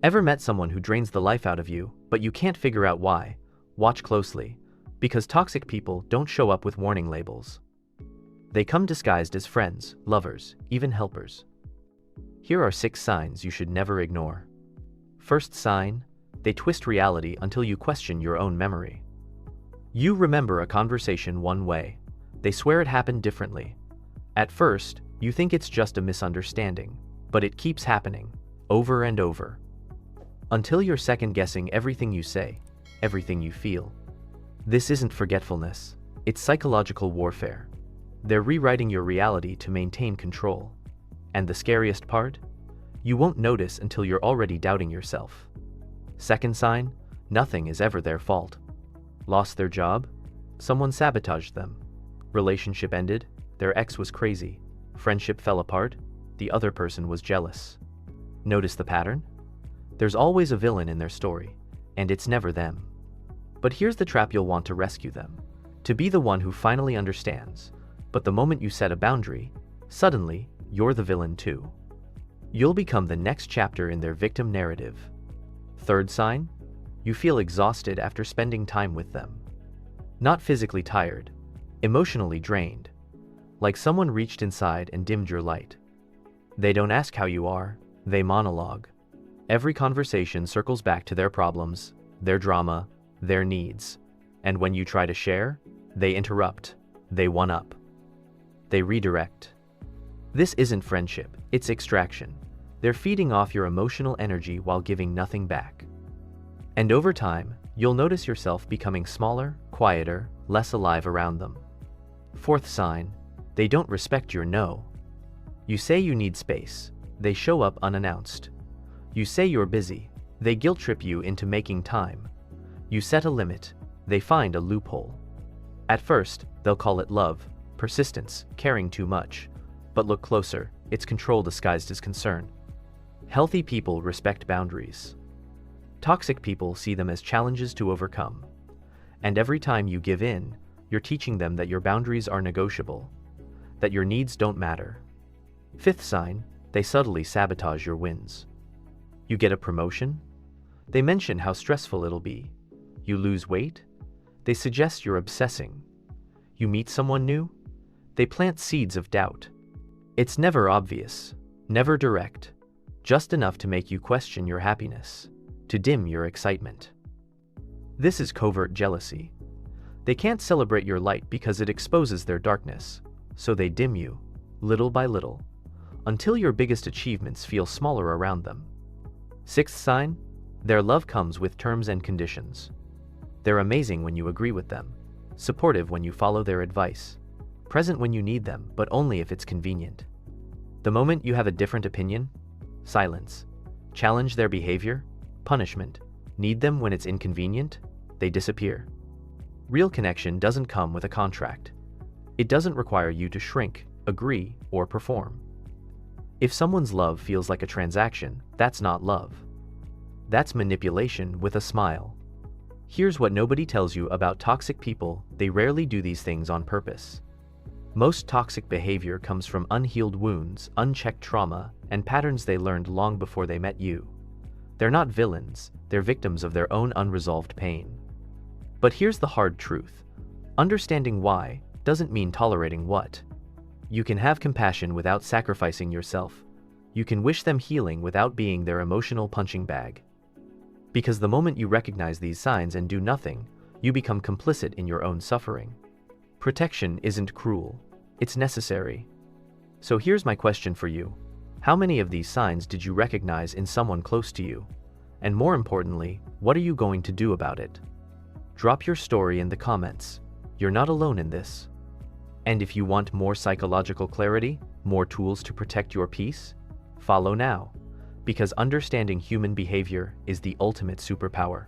Ever met someone who drains the life out of you, but you can't figure out why? Watch closely, because toxic people don't show up with warning labels. They come disguised as friends, lovers, even helpers. Here are 6 signs you should never ignore. First sign, they twist reality until you question your own memory. You remember a conversation one way. They swear it happened differently. At first, you think it's just a misunderstanding, but it keeps happening, over and over. Until you're second-guessing everything you say, everything you feel. This isn't forgetfulness, it's psychological warfare. They're rewriting your reality to maintain control. And the scariest part? You won't notice until you're already doubting yourself. Second sign, nothing is ever their fault. Lost their job? Someone sabotaged them. Relationship ended? Their ex was crazy. Friendship fell apart? The other person was jealous. Notice the pattern? There's always a villain in their story, and it's never them. But here's the trap: you'll want to rescue them, to be the one who finally understands. But the moment you set a boundary, suddenly, you're the villain too. You'll become the next chapter in their victim narrative. Third sign, you feel exhausted after spending time with them. Not physically tired, emotionally drained. Like someone reached inside and dimmed your light. They don't ask how you are, they monologue. Every conversation circles back to their problems, their drama, their needs. And when you try to share, they interrupt, they one-up. They redirect. This isn't friendship, it's extraction. They're feeding off your emotional energy while giving nothing back. And over time, you'll notice yourself becoming smaller, quieter, less alive around them. Fourth sign, they don't respect your no. You say you need space, they show up unannounced. You say you're busy, they guilt-trip you into making time. You set a limit, they find a loophole. At first, they'll call it love, persistence, caring too much. But look closer, it's control disguised as concern. Healthy people respect boundaries. Toxic people see them as challenges to overcome. And every time you give in, you're teaching them that your boundaries are negotiable, that your needs don't matter. Fifth sign, they subtly sabotage your wins. You get a promotion? They mention how stressful it'll be. You lose weight? They suggest you're obsessing. You meet someone new? They plant seeds of doubt. It's never obvious, never direct, just enough to make you question your happiness, to dim your excitement. This is covert jealousy. They can't celebrate your light because it exposes their darkness, so they dim you, little by little, until your biggest achievements feel smaller around them. Sixth sign, their love comes with terms and conditions. They're amazing when you agree with them, supportive when you follow their advice, present when you need them, but only if it's convenient. The moment you have a different opinion, silence. Challenge their behavior, punishment. Need them when it's inconvenient, they disappear. Real connection doesn't come with a contract. It doesn't require you to shrink, agree, or perform. If someone's love feels like a transaction, that's not love. That's manipulation with a smile. Here's what nobody tells you about toxic people: they rarely do these things on purpose. Most toxic behavior comes from unhealed wounds, unchecked trauma, and patterns they learned long before they met you. They're not villains, they're victims of their own unresolved pain. But here's the hard truth. Understanding why doesn't mean tolerating what. You can have compassion without sacrificing yourself. You can wish them healing without being their emotional punching bag. Because the moment you recognize these signs and do nothing, you become complicit in your own suffering. Protection isn't cruel, it's necessary. So here's my question for you. How many of these signs did you recognize in someone close to you? And more importantly, what are you going to do about it? Drop your story in the comments. You're not alone in this. And if you want more psychological clarity, more tools to protect your peace, follow now, because understanding human behavior is the ultimate superpower.